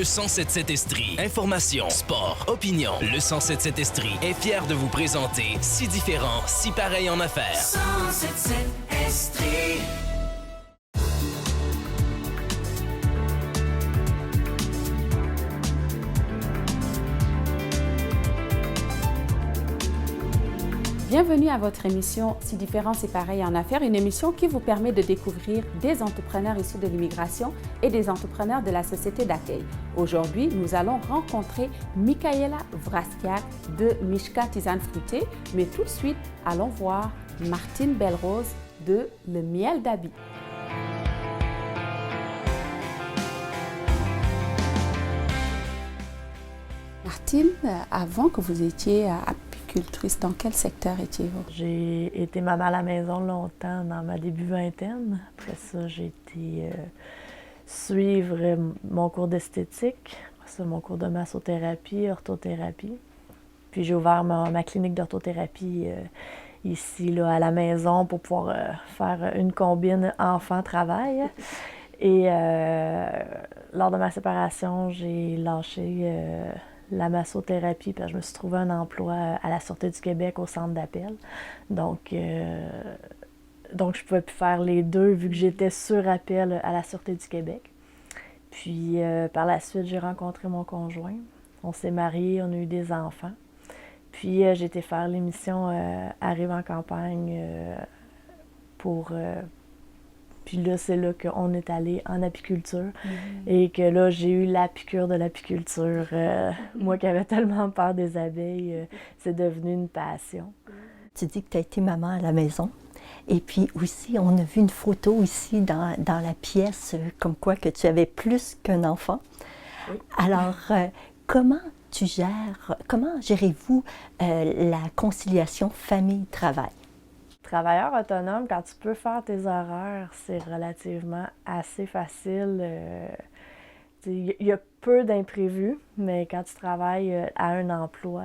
Le 107.7 Estrie. Information, sport, opinion. Le 107.7 Estrie est fier de vous présenter Si différent, si pareil en affaires. 107.7 Estrie. Bienvenue à votre émission Si différent, c'est pareil en affaires, une émission qui vous permet de découvrir des entrepreneurs issus de l'immigration et des entrepreneurs de la société d'accueil. Aujourd'hui, nous allons rencontrer Michaela Vraskiak de Mishka Tisane Fruitée, mais tout de suite, allons voir Martine Belrose de Le Miel d'Abi. Martine, avant que vous étiez apicultrice, dans quel secteur étiez-vous? J'ai été maman à la maison longtemps, dans ma début vingtaine. Après ça, j'ai été suivre mon cours d'esthétique, après ça, mon cours de massothérapie, orthothérapie. Puis j'ai ouvert ma clinique d'orthothérapie ici, là, à la maison, pour pouvoir faire une combine enfant-travail. Et lors de ma séparation, j'ai lâché la massothérapie, parce que je me suis trouvé un emploi à la Sûreté du Québec au centre d'appel. Donc je ne pouvais plus faire les deux vu que j'étais sur appel à la Sûreté du Québec. Puis par la suite, j'ai rencontré mon conjoint. On s'est mariés, on a eu des enfants. Puis j'ai été faire l'émission Arrive en campagne pour... Puis là, c'est là qu'on est allé en apiculture et que là, j'ai eu la piqûre de l'apiculture. Moi qui avais tellement peur des abeilles, c'est devenu une passion. Tu dis que tu as été maman à la maison. Et puis aussi, on a vu une photo ici dans la pièce, comme quoi que tu avais plus qu'un enfant. Oui. Alors, comment gérez-vous la conciliation famille-travail? Travailleur autonome, quand tu peux faire tes horaires, c'est relativement assez facile. Il y a peu d'imprévus, mais quand tu travailles à un emploi,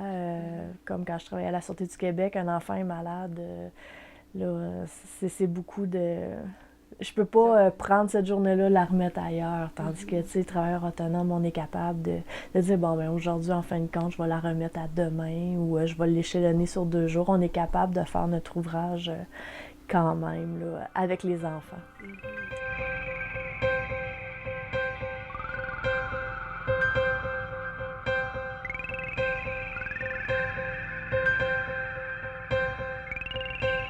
comme quand je travaillais à la Sûreté du Québec, un enfant est malade, là, c'est beaucoup de... Je peux pas prendre cette journée-là, la remettre ailleurs, tandis que, tu sais, travailleur autonome, on est capable de dire, bon, ben aujourd'hui, en fin de compte, je vais la remettre à demain ou je vais l'échelonner sur 2 jours. On est capable de faire notre ouvrage quand même, là, avec les enfants.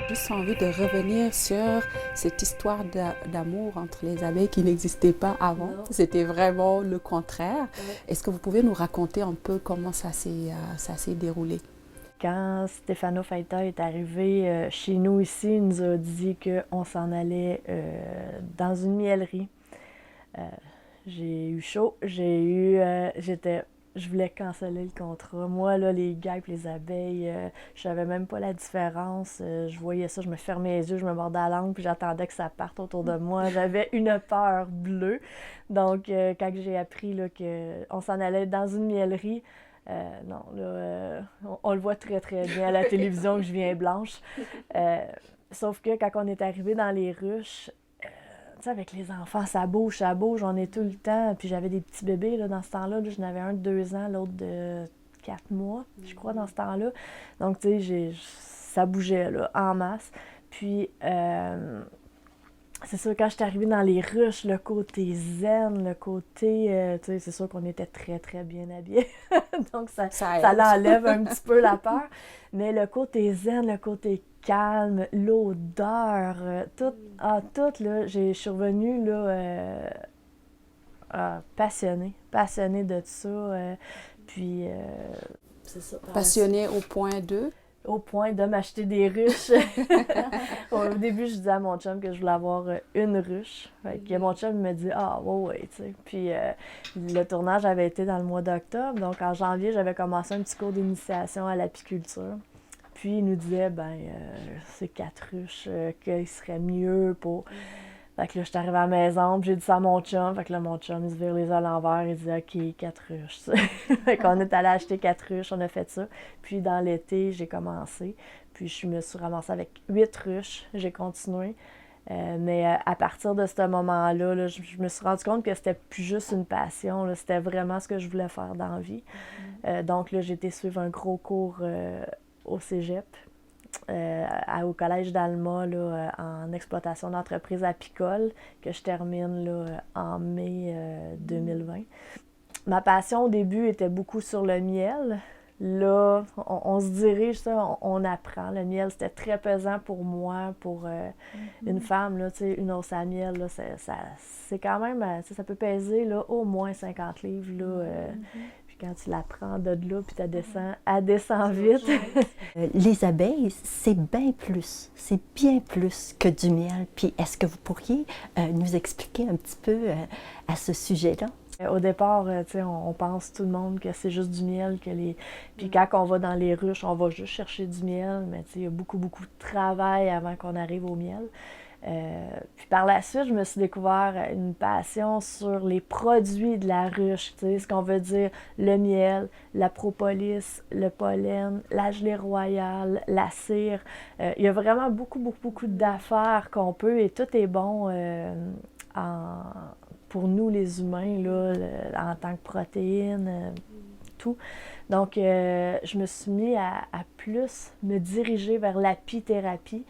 J'ai juste envie de revenir sur cette histoire d'amour entre les abeilles qui n'existait pas avant. Non. C'était vraiment le contraire. Ouais. Est-ce que vous pouvez nous raconter un peu comment ça s'est déroulé? Quand Stefano Faita est arrivé chez nous ici, il nous a dit qu'on s'en allait dans une miellerie. J'ai eu chaud, je voulais canceller le contrat. Moi, là, les guêpes, les abeilles, je savais même pas la différence. Je voyais ça, je me fermais les yeux, je me mordais la langue, puis j'attendais que ça parte autour de moi. J'avais une peur bleue. Donc, quand j'ai appris là, qu'on s'en allait dans une miellerie, non, là, on le voit très, très bien à la télévision que je viens blanche. Sauf que quand on est arrivé dans les ruches, tu sais, avec les enfants, ça bouge, on est tout le temps. Puis j'avais des petits bébés là, dans ce temps-là. Là, j'en avais un de 2 ans, l'autre de 4 mois, je crois, dans ce temps-là. Donc, tu sais, ça bougeait là, en masse. Puis, c'est sûr, quand je suis arrivée dans les ruches, le côté zen, le côté... tu sais, c'est sûr qu'on était très, très bien habillés. Donc, ça l'enlève un petit peu la peur. Mais le côté zen, le côté calme, l'odeur, tout, là, je suis revenue, là, passionnée de ça. Puis, c'est ça. Passionnée au point de... Au point de m'acheter des ruches. Au début, je disais à mon chum que je voulais avoir une ruche. Fait que mon chum me dit « Ah, ouais, tu sais. » Puis le tournage avait été dans le mois d'octobre. Donc, en janvier, j'avais commencé un petit cours d'initiation à l'apiculture. Puis, il nous disait, c'est 4 ruches qu'il serait mieux pour... Fait que là, je suis arrivée à la maison, puis j'ai dit ça à mon chum. Fait que là, mon chum, il se vire les yeux à l'envers, il dit « OK, 4 ruches. » Fait qu'on est allé acheter 4 ruches, on a fait ça. Puis dans l'été, j'ai commencé. Puis je me suis ramassée avec 8 ruches. J'ai continué. Mais à partir de ce moment-là, là, je me suis rendu compte que c'était plus juste une passion, là, c'était vraiment ce que je voulais faire dans la vie. Donc là, j'ai été suivre un gros cours au cégep, au collège d'Alma, là, en exploitation d'entreprise apicole, que je termine là, en mai 2020. Ma passion au début était beaucoup sur le miel. Là, on se dirige, ça, on apprend. Le miel, c'était très pesant pour moi, pour une femme, là, une once à miel, là, c'est quand même, ça peut peser là, au moins 50 livres. Là, puis quand tu la prends de là, puis elle descend vite. Les abeilles, c'est bien plus que du miel. Puis est-ce que vous pourriez nous expliquer un petit peu à ce sujet-là? Au départ, on pense tout le monde que c'est juste du miel. Puis quand on va dans les ruches, on va juste chercher du miel, mais il y a beaucoup, beaucoup de travail avant qu'on arrive au miel. Puis par la suite, je me suis découvert une passion sur les produits de la ruche, ce qu'on veut dire le miel, la propolis, le pollen, la gelée royale, la cire. Il y a vraiment beaucoup, beaucoup, beaucoup d'affaires qu'on peut et tout est bon pour nous les humains, là, en tant que protéines, tout. Donc, je me suis mis à plus me diriger vers l'apithérapie,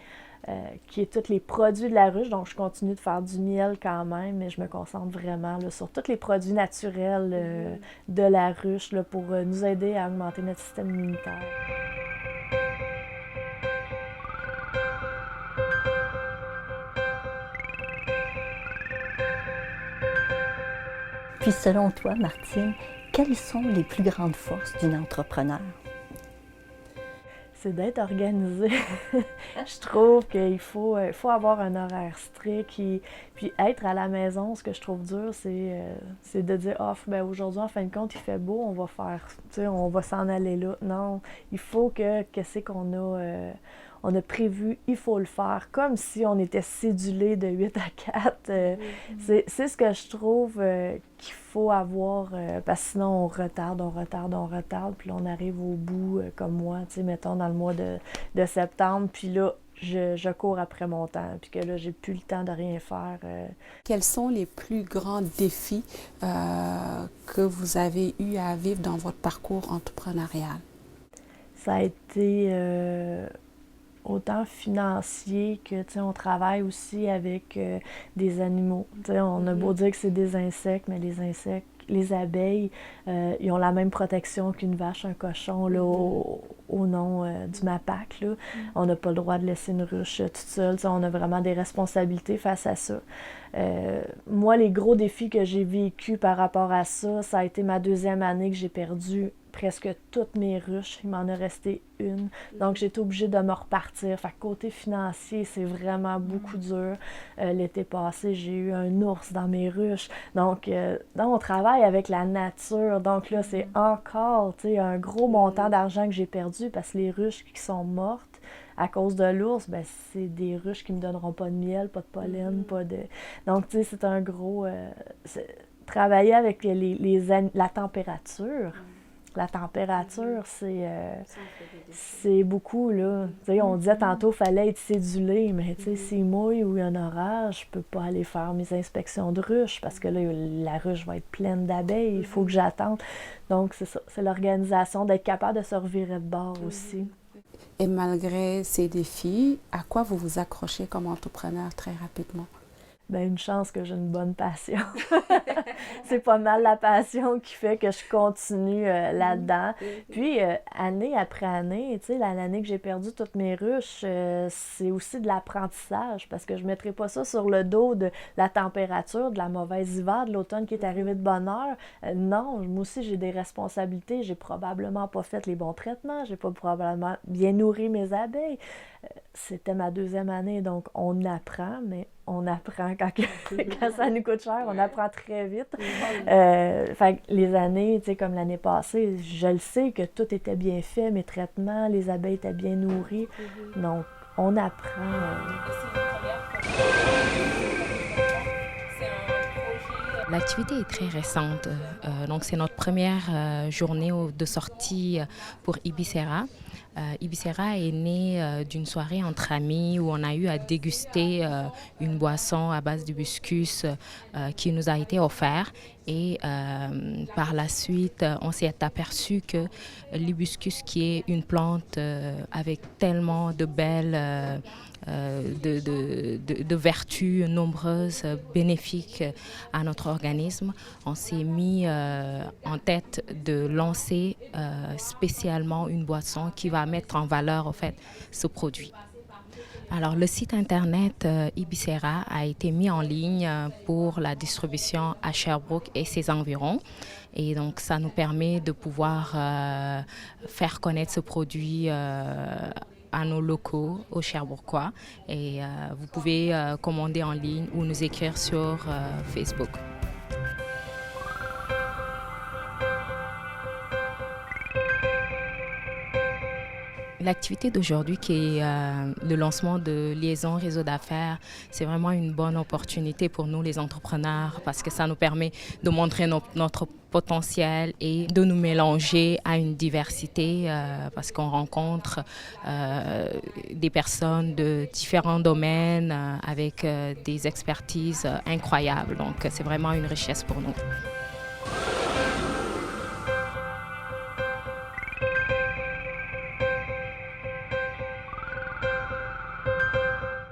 qui est tous les produits de la ruche. Donc, je continue de faire du miel quand même, mais je me concentre vraiment là, sur tous les produits naturels de la ruche là, pour nous aider à augmenter notre système immunitaire. Puis selon toi, Martine, quelles sont les plus grandes forces d'une entrepreneur? C'est d'être organisé. Je trouve qu'il faut avoir un horaire strict. Puis être à la maison, ce que je trouve dur, c'est de dire « Ah, ben aujourd'hui, en fin de compte, il fait beau, on va faire, on va s'en aller là. » Non, il faut que qu'est-ce qu'on a... on a prévu, il faut le faire, comme si on était cédulé de 8 à 4. C'est ce que je trouve qu'il faut avoir, parce que sinon on retarde, puis là on arrive au bout, comme moi, mettons dans le mois de septembre, puis là, je cours après mon temps, puis que là, j'ai plus le temps de rien faire. Quels sont les plus grands défis que vous avez eu à vivre dans votre parcours entrepreneurial? Ça a été... autant financier que, on travaille aussi avec des animaux. On a beau dire que c'est des insectes, mais les insectes, les abeilles, ils ont la même protection qu'une vache, un cochon, là, au nom du MAPAC. Là. On n'a pas le droit de laisser une ruche toute seule. On a vraiment des responsabilités face à ça. Moi, les gros défis que j'ai vécus par rapport à ça, ça a été ma 2e année que j'ai perdu presque toutes mes ruches. Il m'en a resté une. Donc, j'ai été obligée de me repartir. Fait que côté financier, c'est vraiment beaucoup dur. L'été passé, j'ai eu un ours dans mes ruches. Donc, on travaille avec la nature. Donc là, c'est encore un gros montant d'argent que j'ai perdu parce que les ruches qui sont mortes à cause de l'ours, ben, c'est des ruches qui ne me donneront pas de miel, pas de pollen, pas de... Donc, c'est un gros... travailler avec la température. La température, c'est beaucoup, là. On disait tantôt qu'il fallait être cédulé, mais s'il mouille ou il y a un orage, je ne peux pas aller faire mes inspections de ruches parce que là, la ruche va être pleine d'abeilles, il faut que j'attende. Donc, c'est ça, c'est l'organisation, d'être capable de se revirer de bord aussi. Et malgré ces défis, à quoi vous vous accrochez comme entrepreneur très rapidement? Bien, une chance que j'ai une bonne passion. C'est pas mal la passion qui fait que je continue là-dedans. Puis, année après année, l'année que j'ai perdu toutes mes ruches, c'est aussi de l'apprentissage parce que je ne mettrai pas ça sur le dos de la température, de la mauvaise hiver, de l'automne qui est arrivé de bonne heure. Non, moi aussi, j'ai des responsabilités. J'ai probablement pas fait les bons traitements. J'ai pas probablement bien nourri mes abeilles. C'était ma 2e année, donc on apprend, mais on apprend quand ça nous coûte cher, on apprend très vite. Fait que les années, comme l'année passée, je le sais que tout était bien fait, mes traitements, les abeilles étaient bien nourries, donc on apprend. L'activité est très récente, donc c'est notre première journée de sortie pour Ibicera. Ibicera est né d'une soirée entre amis où on a eu à déguster une boisson à base d'hibiscus qui nous a été offerte. Et par la suite, on s'est aperçu que l'hibiscus, qui est une plante avec tellement de belles de vertus nombreuses, bénéfiques à notre organisme, on s'est mis en tête de lancer spécialement une boisson qui va mettre en valeur en fait ce produit. Alors, le site internet Ibicera a été mis en ligne pour la distribution à Sherbrooke et ses environs. Et donc, ça nous permet de pouvoir faire connaître ce produit à nos locaux, aux Sherbrookeois. Et vous pouvez commander en ligne ou nous écrire sur Facebook. L'activité d'aujourd'hui, qui est le lancement de Liaison Réseau d'affaires, c'est vraiment une bonne opportunité pour nous, les entrepreneurs, parce que ça nous permet de montrer notre potentiel et de nous mélanger à une diversité, parce qu'on rencontre des personnes de différents domaines avec des expertises incroyables. Donc, c'est vraiment une richesse pour nous.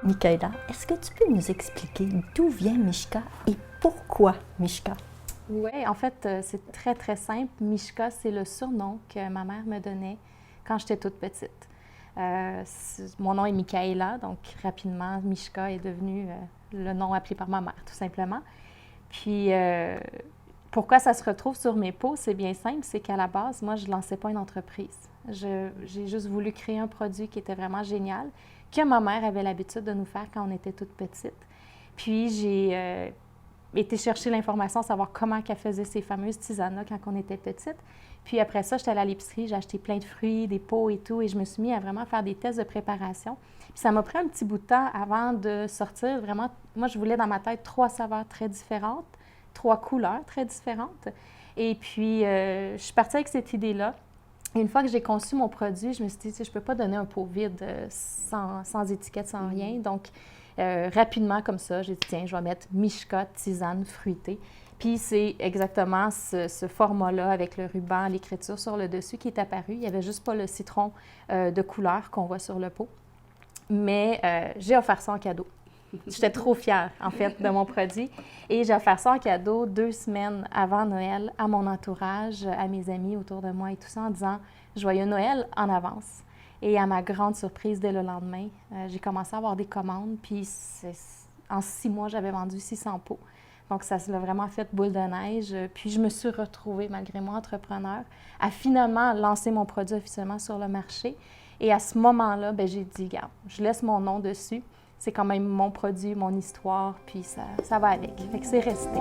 Michaela, est-ce que tu peux nous expliquer d'où vient Mishka et pourquoi Mishka? Oui, en fait, c'est très, très simple. Mishka, c'est le surnom que ma mère me donnait quand j'étais toute petite. Mon nom est Michaela, donc rapidement, Mishka est devenu le nom appelé par ma mère, tout simplement. Puis, pourquoi ça se retrouve sur mes peaux? C'est bien simple, c'est qu'à la base, moi, je ne lançais pas une entreprise. J'ai juste voulu créer un produit qui était vraiment génial, que ma mère avait l'habitude de nous faire quand on était toute petite. Puis, j'ai été chercher l'information, savoir comment qu'elle faisait ces fameuses tisanes quand on était petite. Puis après ça, j'étais allée à l'épicerie, j'ai acheté plein de fruits, des pots et tout, et je me suis mis à vraiment faire des tests de préparation. Puis ça m'a pris un petit bout de temps avant de sortir. Vraiment, moi, je voulais dans ma tête 3 saveurs très différentes, 3 couleurs très différentes. Et puis, je suis partie avec cette idée-là. Et une fois que j'ai conçu mon produit, je me suis dit, je ne peux pas donner un pot vide sans étiquette, sans rien. Donc, rapidement, comme ça, j'ai dit, tiens, je vais mettre Mishka tisane fruitée. Puis, c'est exactement ce format-là avec le ruban, l'écriture sur le dessus qui est apparu. Il n'y avait juste pas le citron de couleur qu'on voit sur le pot. Mais j'ai offert ça en cadeau. J'étais trop fière, en fait, de mon produit. Et j'ai offert ça en cadeau 2 semaines avant Noël à mon entourage, à mes amis autour de moi et tout ça, en disant « Joyeux Noël » en avance. Et à ma grande surprise, dès le lendemain, j'ai commencé à avoir des commandes. Puis en 6 mois, j'avais vendu 600 pots. Donc, ça l'a vraiment fait boule de neige. Puis, je me suis retrouvée, malgré moi, entrepreneur, à finalement lancer mon produit officiellement sur le marché. Et à ce moment-là, bien, j'ai dit, regarde, je laisse mon nom dessus. C'est quand même mon produit, mon histoire, puis ça va avec. Fait que c'est resté.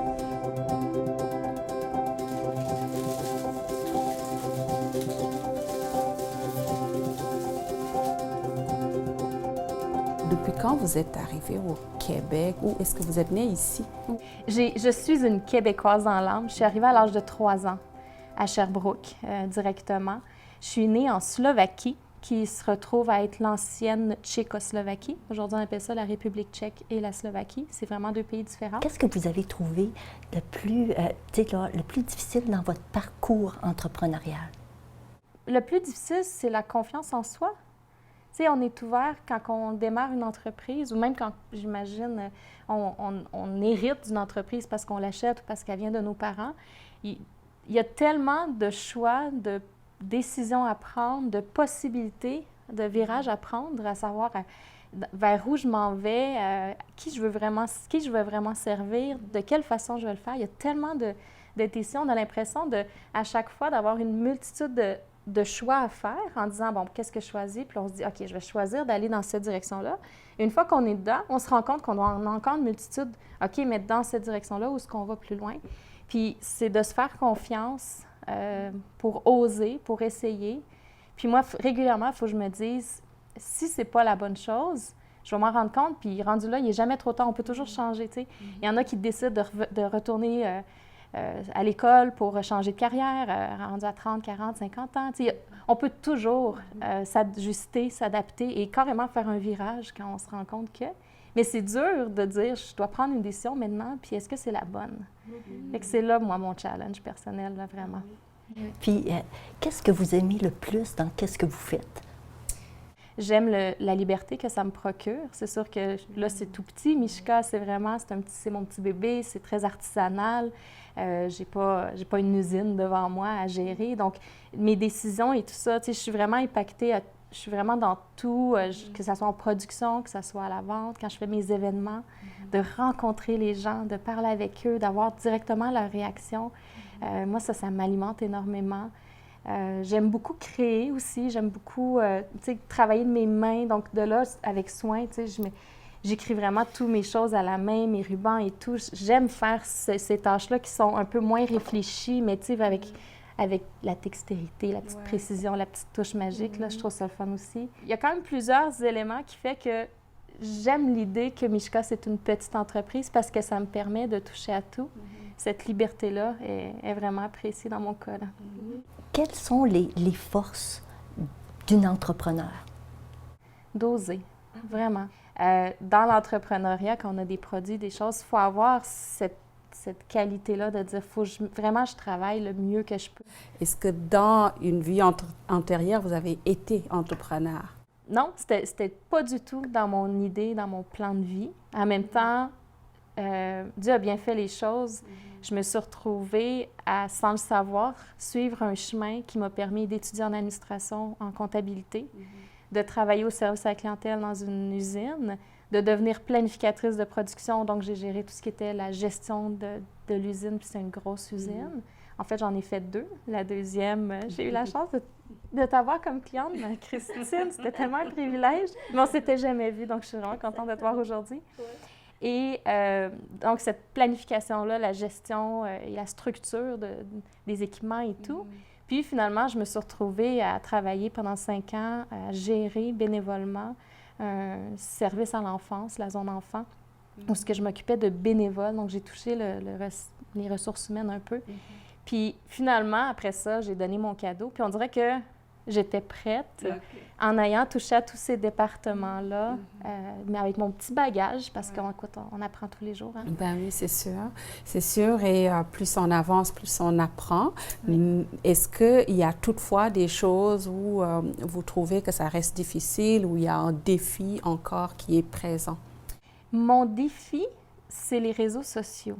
Depuis quand vous êtes arrivée au Québec ou est-ce que vous êtes née ici? Je suis une Québécoise dans l'âme. Je suis arrivée à l'âge de 3 ans à Sherbrooke directement. Je suis née en Slovaquie, qui se retrouve à être l'ancienne Tchécoslovaquie. Aujourd'hui, on appelle ça la République tchèque et la Slovaquie. C'est vraiment 2 pays différents. Qu'est-ce que vous avez trouvé le plus difficile dans votre parcours entrepreneurial? Le plus difficile, c'est la confiance en soi. Tu sais, on est ouvert quand on démarre une entreprise, ou même quand, j'imagine, on hérite d'une entreprise parce qu'on l'achète ou parce qu'elle vient de nos parents. Il y a tellement de choix, de décisions à prendre, de possibilités, de virages à prendre, à savoir vers où je m'en vais, qui je veux vraiment servir, de quelle façon je vais le faire. Il y a tellement de décisions. On a l'impression à chaque fois d'avoir une multitude de choix à faire en disant, bon, qu'est-ce que je choisis? Puis on se dit, OK, je vais choisir d'aller dans cette direction-là. Et une fois qu'on est dedans, on se rend compte qu'on a encore une multitude. OK, mais dans cette direction-là, où est-ce qu'on va plus loin? Puis c'est de se faire confiance pour oser, pour essayer. Puis moi, régulièrement, il faut que je me dise, si c'est pas la bonne chose, je vais m'en rendre compte, puis rendu là, il n'est jamais trop tard, on peut toujours changer, tu sais. Il y en a qui décident de retourner à l'école pour changer de carrière, rendu à 30, 40, 50 ans. On peut toujours s'ajuster, s'adapter et carrément faire un virage quand on se rend compte que... Mais c'est dur de dire, je dois prendre une décision maintenant, puis est-ce que c'est la bonne? Fait que c'est là, moi, mon challenge personnel, là, vraiment. Puis, qu'est-ce que vous aimez le plus dans qu'est-ce que vous faites? J'aime la liberté que ça me procure. C'est sûr que là, c'est tout petit. Mishka, c'est mon petit bébé, c'est très artisanal. J'ai pas une usine devant moi à gérer. Donc, mes décisions et tout ça, je suis vraiment impactée. Je suis vraiment dans tout, que ce soit en production, que ce soit à la vente, quand je fais mes événements, de rencontrer les gens, de parler avec eux, d'avoir directement leur réaction. Moi, ça m'alimente énormément. J'aime beaucoup créer aussi, j'aime beaucoup travailler de mes mains. Donc, de là, avec soin, j'écris vraiment toutes mes choses à la main, mes rubans et tout. J'aime faire ces tâches-là qui sont un peu moins réfléchies, mais avec la dextérité, la petite précision, la petite touche magique, là, je trouve ça le fun aussi. Il y a quand même plusieurs éléments qui font que j'aime l'idée que Mishka, c'est une petite entreprise parce que ça me permet de toucher à tout. Cette liberté-là est vraiment appréciée dans mon cas. Là. Quelles sont les forces d'une entrepreneur? D'oser, vraiment. Dans l'entrepreneuriat, quand on a des produits, des choses, il faut avoir cette qualité-là de dire, vraiment, je travaille le mieux que je peux. Est-ce que dans une vie antérieure, vous avez été entrepreneur? Non, c'était pas du tout dans mon idée, dans mon plan de vie. En même temps, Dieu a bien fait les choses. Je me suis retrouvée à, sans le savoir, suivre un chemin qui m'a permis d'étudier en administration, en comptabilité, de travailler au service à la clientèle dans une usine, de devenir planificatrice de production. Donc, j'ai géré tout ce qui était la gestion de l'usine, puis c'est une grosse usine. En fait, j'en ai fait 2. La deuxième, j'ai eu la chance de t'avoir comme cliente, Christine. C'était tellement un privilège. Mais on ne s'était jamais vu, donc je suis vraiment contente de te voir aujourd'hui. Et donc, cette planification-là, la gestion et la structure des équipements et tout. Puis, finalement, je me suis retrouvée à travailler pendant 5 ans, à gérer bénévolement un service à l'enfance, la zone enfant, où je m'occupais de bénévoles. Donc, j'ai touché les ressources humaines un peu. Puis, finalement, après ça, j'ai donné mon cadeau. Puis, on dirait que j'étais prête en ayant touché à tous ces départements-là, mais avec mon petit bagage, parce qu'on apprend tous les jours. Hein? Ben oui, c'est sûr. C'est sûr. Et plus on avance, plus on apprend. Est-ce qu'il y a toutefois des choses où vous trouvez que ça reste difficile, où il y a un défi encore qui est présent? Mon défi, c'est les réseaux sociaux.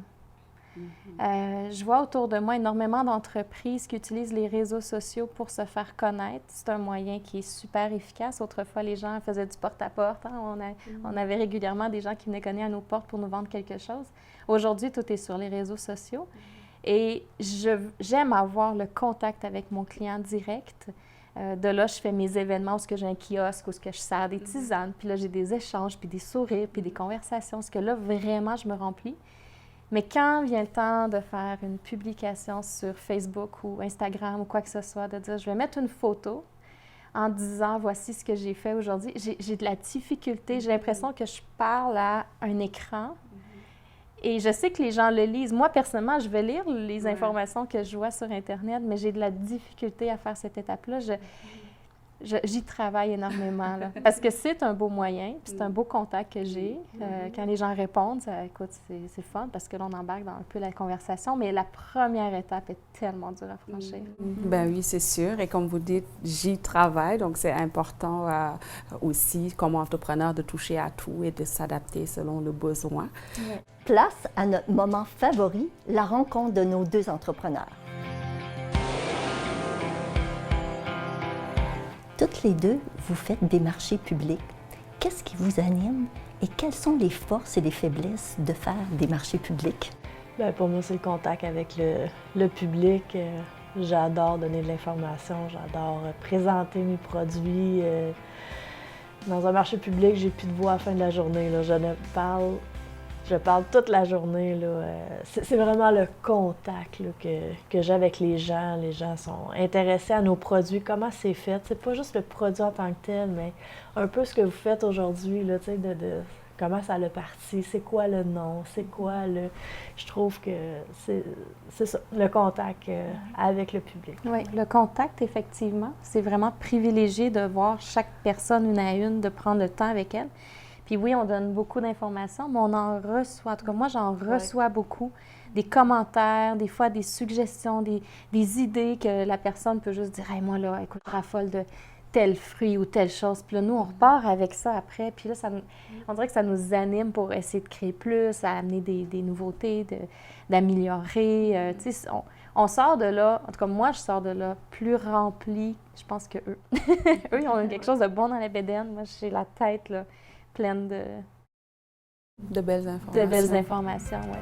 Je vois autour de moi énormément d'entreprises qui utilisent les réseaux sociaux pour se faire connaître. C'est un moyen qui est super efficace. Autrefois, les gens faisaient du porte-à-porte. Hein? On avait régulièrement des gens qui venaient cogner à nos portes pour nous vendre quelque chose. Aujourd'hui, tout est sur les réseaux sociaux. Et j'aime avoir le contact avec mon client direct. De là, je fais mes événements où j'ai un kiosque, où je sers des tisanes. Puis là, j'ai des échanges, puis des sourires, puis des conversations. Parce que là, vraiment, je me remplis. Mais quand vient le temps de faire une publication sur Facebook ou Instagram ou quoi que ce soit, de dire, je vais mettre une photo en disant, voici ce que j'ai fait aujourd'hui, j'ai de la difficulté. J'ai l'impression que je parle à un écran et je sais que les gens le lisent. Moi, personnellement, je vais lire les informations que je vois sur Internet, mais j'ai de la difficulté à faire cette étape-là. J'y travaille énormément, là, parce que c'est un beau moyen, puis c'est un beau contact que j'ai. Quand les gens répondent, écoute, c'est fun, parce que là, on embarque dans un peu la conversation, mais la première étape est tellement dure à franchir. Ben oui, c'est sûr. Et comme vous dites, j'y travaille, donc c'est important aussi, comme entrepreneur, de toucher à tout et de s'adapter selon le besoin. Place à notre moment favori, la rencontre de nos 2 entrepreneurs. Toutes les 2, vous faites des marchés publics. Qu'est-ce qui vous anime et quelles sont les forces et les faiblesses de faire des marchés publics? Bien, pour moi, c'est le contact avec le public. J'adore donner de l'information, j'adore présenter mes produits. Dans un marché public, j'ai plus de voix à la fin de la journée. Là. Je parle toute la journée. Là. C'est vraiment le contact là, que j'ai avec les gens. Les gens sont intéressés à nos produits, comment c'est fait. C'est pas juste le produit en tant que tel, mais un peu ce que vous faites aujourd'hui, là, comment ça l'a parti, c'est quoi le nom, c'est quoi le... Je trouve que c'est ça, le contact avec le public. Oui, le contact, effectivement, c'est vraiment privilégié de voir chaque personne une à une, de prendre le temps avec elle. Puis oui, on donne beaucoup d'informations, mais on en reçoit, en tout cas moi j'en reçois beaucoup, des commentaires, des fois des suggestions, des idées que la personne peut juste dire « Hey, moi là, écoute, je raffole de tel fruit ou telle chose. » Puis là, nous, on repart avec ça après. Puis là, on dirait que ça nous anime pour essayer de créer plus, à amener des nouveautés, d'améliorer. Tu sais, on sort de là, en tout cas moi, je sors de là plus remplie, je pense, que eux. Eux, ils ont quelque chose de bon dans la bédaine. Moi, j'ai la tête là, pleine De belles informations. De belles informations, oui.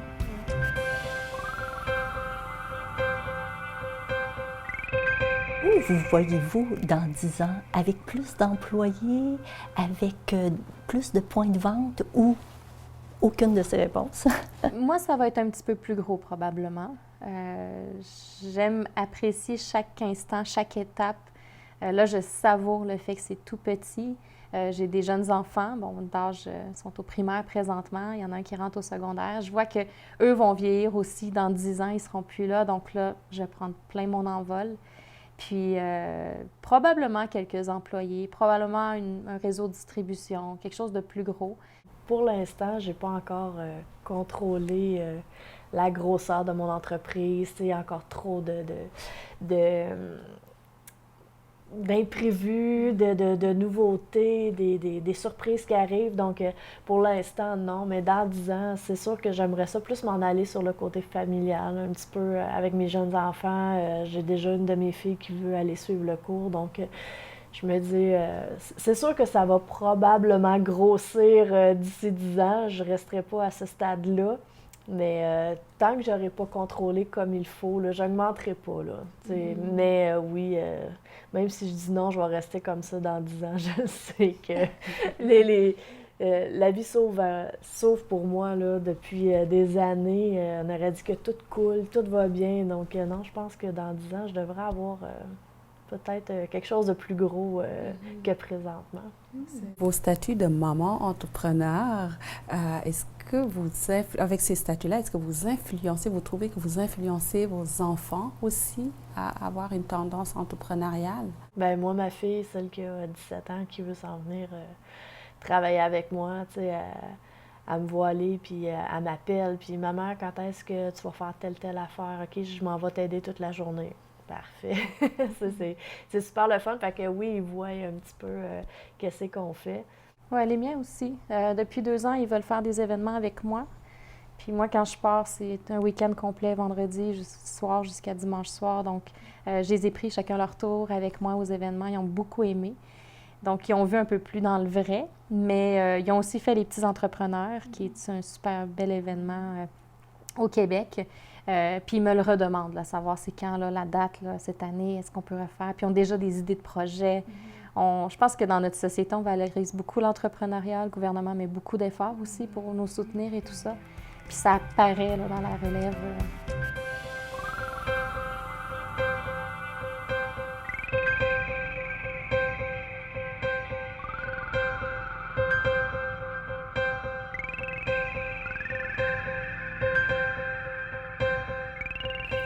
Où vous voyez-vous dans 10 ans? Avec plus d'employés, avec plus de points de vente ou aucune de ces réponses? Moi, ça va être un petit peu plus gros probablement. J'aime apprécier chaque instant, chaque étape. Là, je savoure le fait que c'est tout petit. J'ai des jeunes enfants, bon, d'âge, sont au primaire présentement. Il y en a un qui rentre au secondaire. Je vois qu'eux vont vieillir aussi. Dans 10 ans, ils ne seront plus là. Donc là, je vais prendre plein mon envol. Puis probablement quelques employés, probablement un réseau de distribution, quelque chose de plus gros. Pour l'instant, je n'ai pas encore contrôlé la grosseur de mon entreprise. Il y a encore trop d'imprévus, de nouveautés, des surprises qui arrivent. Donc, pour l'instant, non. Mais dans 10 ans, c'est sûr que j'aimerais ça plus m'en aller sur le côté familial, un petit peu avec mes jeunes enfants. J'ai déjà une de mes filles qui veut aller suivre le cours. Donc, je me dis, c'est sûr que ça va probablement grossir d'ici 10 ans. Je ne resterai pas à ce stade-là. Mais tant que je n'aurai pas contrôlé comme il faut, je n'augmenterai pas. Là, mais oui, même si je dis non, je vais rester comme ça dans 10 ans, je sais que la vie sauve pour moi là, depuis des années. On aurait dit que tout coule, tout va bien. Donc non, je pense que dans 10 ans, je devrais avoir peut-être quelque chose de plus gros que présentement. Vos statuts de maman entrepreneur, est-ce que avec ces statuts-là, est-ce que vous trouvez que vous influencez vos enfants aussi à avoir une tendance entrepreneuriale? Bien, moi, ma fille, celle qui a 17 ans, qui veut s'en venir travailler avec moi, tu sais, elle me voit aller, puis elle m'appelle, puis « Maman, quand est-ce que tu vas faire telle affaire? OK, je m'en vais t'aider toute la journée. » Parfait. C'est super le fun. Fait que oui, ils voient un petit peu qu'est-ce qu'on fait. Oui, les miens aussi. Depuis 2 ans, ils veulent faire des événements avec moi. Puis moi, quand je pars, c'est un week-end complet, vendredi soir jusqu'à dimanche soir. Donc, je les ai pris chacun leur tour avec moi aux événements. Ils ont beaucoup aimé. Donc, ils ont vu un peu plus dans le vrai. Mais ils ont aussi fait les petits entrepreneurs, qui est un super bel événement au Québec. Puis ils me le redemandent, là, savoir c'est quand là, la date là, cette année, est-ce qu'on peut refaire. Puis ils ont déjà des idées de projets. Je pense que dans notre société, on valorise beaucoup l'entrepreneuriat. Le gouvernement met beaucoup d'efforts aussi pour nous soutenir et tout ça. Puis ça apparaît là, dans la relève.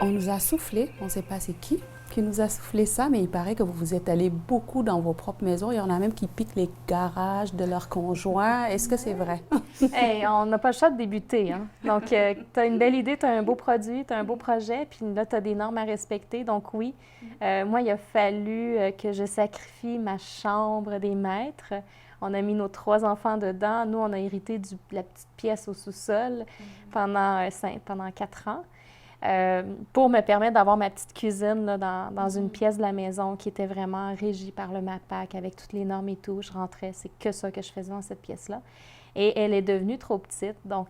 On nous a soufflé, on ne sait pas c'est qui nous a soufflé ça, mais il paraît que vous êtes allés beaucoup dans vos propres maisons. Il y en a même qui piquent les garages de leurs conjoints. Est-ce que c'est vrai? Hey, on n'a pas le choix de débuter. Hein? Donc, tu as une belle idée, tu as un beau produit, tu as un beau projet, puis là, tu as des normes à respecter. Donc, oui, moi, il a fallu que je sacrifie ma chambre des maîtres. On a mis nos 3 enfants dedans. Nous, on a hérité de la petite pièce au sous-sol pendant 4 ans. Pour me permettre d'avoir ma petite cuisine là, dans une pièce de la maison qui était vraiment régie par le MAPAC avec toutes les normes et tout. Je rentrais, c'est que ça que je faisais dans cette pièce-là. Et elle est devenue trop petite. Donc,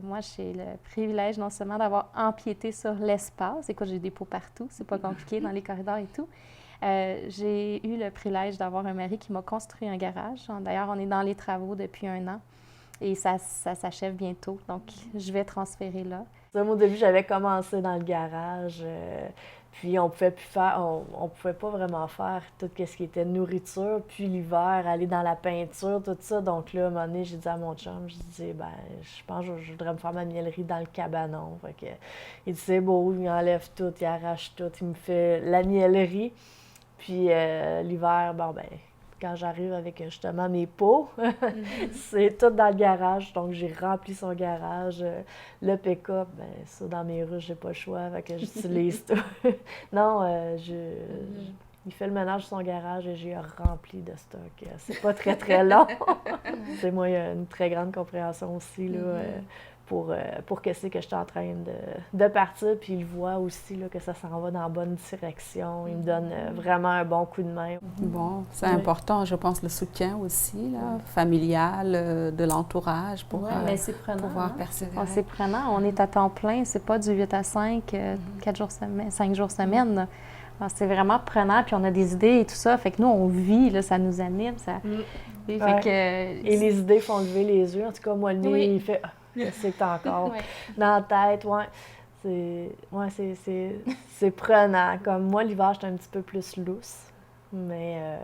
moi, j'ai le privilège non seulement d'avoir empiété sur l'espace. Écoute, j'ai des pots partout, c'est pas compliqué dans les corridors et tout. J'ai eu le privilège d'avoir un mari qui m'a construit un garage. D'ailleurs, on est dans les travaux depuis 1 an et ça s'achève bientôt. Donc, je vais transférer là. Moi, au début, j'avais commencé dans le garage. Puis on pouvait plus faire, on pouvait pas vraiment faire tout ce qui était nourriture, puis l'hiver, aller dans la peinture, tout ça. Donc là, à un moment donné, j'ai dit à mon chum, je disais, ben, je pense que je voudrais me faire ma miellerie dans le cabanon. Fait que, il dit, c'est beau, il enlève tout, il arrache tout, il me fait la miellerie. Puis l'hiver, bon, ben, quand j'arrive avec justement mes pots, c'est tout dans le garage. Donc, j'ai rempli son garage. Le pick-up, ben ça, dans mes rues, j'ai pas le choix, fait que j'utilise tout. Non, il fait le ménage de son garage et j'ai rempli de stock. C'est pas très, très long. C'est moi, il y a une très grande compréhension aussi, là, pour que c'est que je suis en train de partir. Puis il voit aussi là, que ça s'en va dans la bonne direction. Il me donne vraiment un bon coup de main. Bon, c'est important, je pense, le soutien aussi, là, familial, de l'entourage pour mais c'est prenant, pouvoir persévérer. C'est prenant. On est à temps plein, c'est pas du 8 à 5, 4 jours semaine, 5 jours semaine. Alors, c'est vraiment prenant, puis on a des idées et tout ça. Fait que nous, on vit, là, ça nous anime. Ça... Et les idées font lever les yeux. En tout cas, moi, le nez, il fait... C'est que t'as encore dans la tête, c'est prenant. Comme moi, l'hiver, j'étais un petit peu plus lousse, mais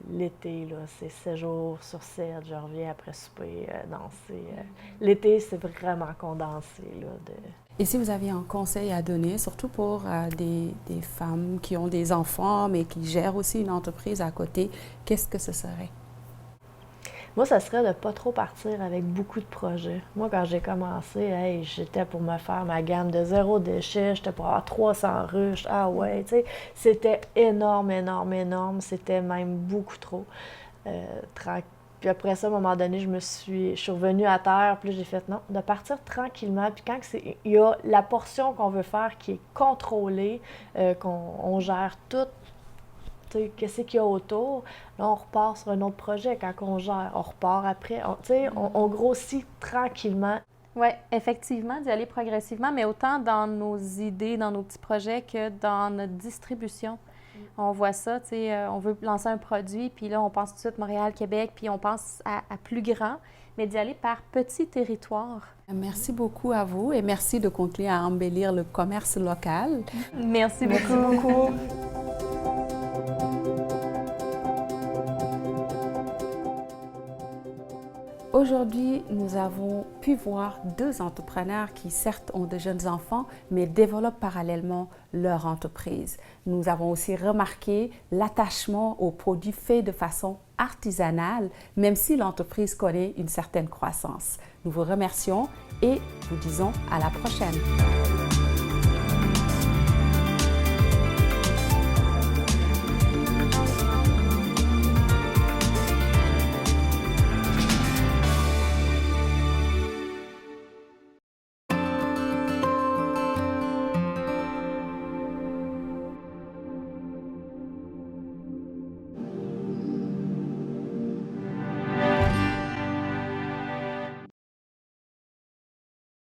l'été, là, c'est 7 jours sur 7, je reviens après souper danser. L'été, c'est vraiment condensé, là. Et si vous aviez un conseil à donner, surtout pour des femmes qui ont des enfants, mais qui gèrent aussi une entreprise à côté, qu'est-ce que ce serait? Moi, ça serait de ne pas trop partir avec beaucoup de projets. Moi, quand j'ai commencé, j'étais pour me faire ma gamme de 0 déchet, j'étais pour avoir 300 ruches. Ah ouais, tu sais, c'était énorme, énorme, énorme. C'était même beaucoup trop. Puis après ça, à un moment donné, je suis revenue à terre, puis j'ai fait non, de partir tranquillement. Puis quand il y a la portion qu'on veut faire qui est contrôlée, qu'on gère tout, qu'est-ce qu'il y a autour. Là, on repart sur un autre projet quand on gère. On repart après. On grossit tranquillement. Oui, effectivement, d'y aller progressivement, mais autant dans nos idées, dans nos petits projets que dans notre distribution. On voit ça, tu sais, on veut lancer un produit, puis là, on pense tout de suite Montréal, Québec, puis on pense à plus grand, mais d'y aller par petits territoires. Merci beaucoup à vous et merci de continuer à embellir le commerce local. Merci beaucoup. Aujourd'hui, nous avons pu voir 2 entrepreneurs qui, certes, ont de jeunes enfants, mais développent parallèlement leur entreprise. Nous avons aussi remarqué l'attachement aux produits faits de façon artisanale, même si l'entreprise connaît une certaine croissance. Nous vous remercions et vous disons à la prochaine.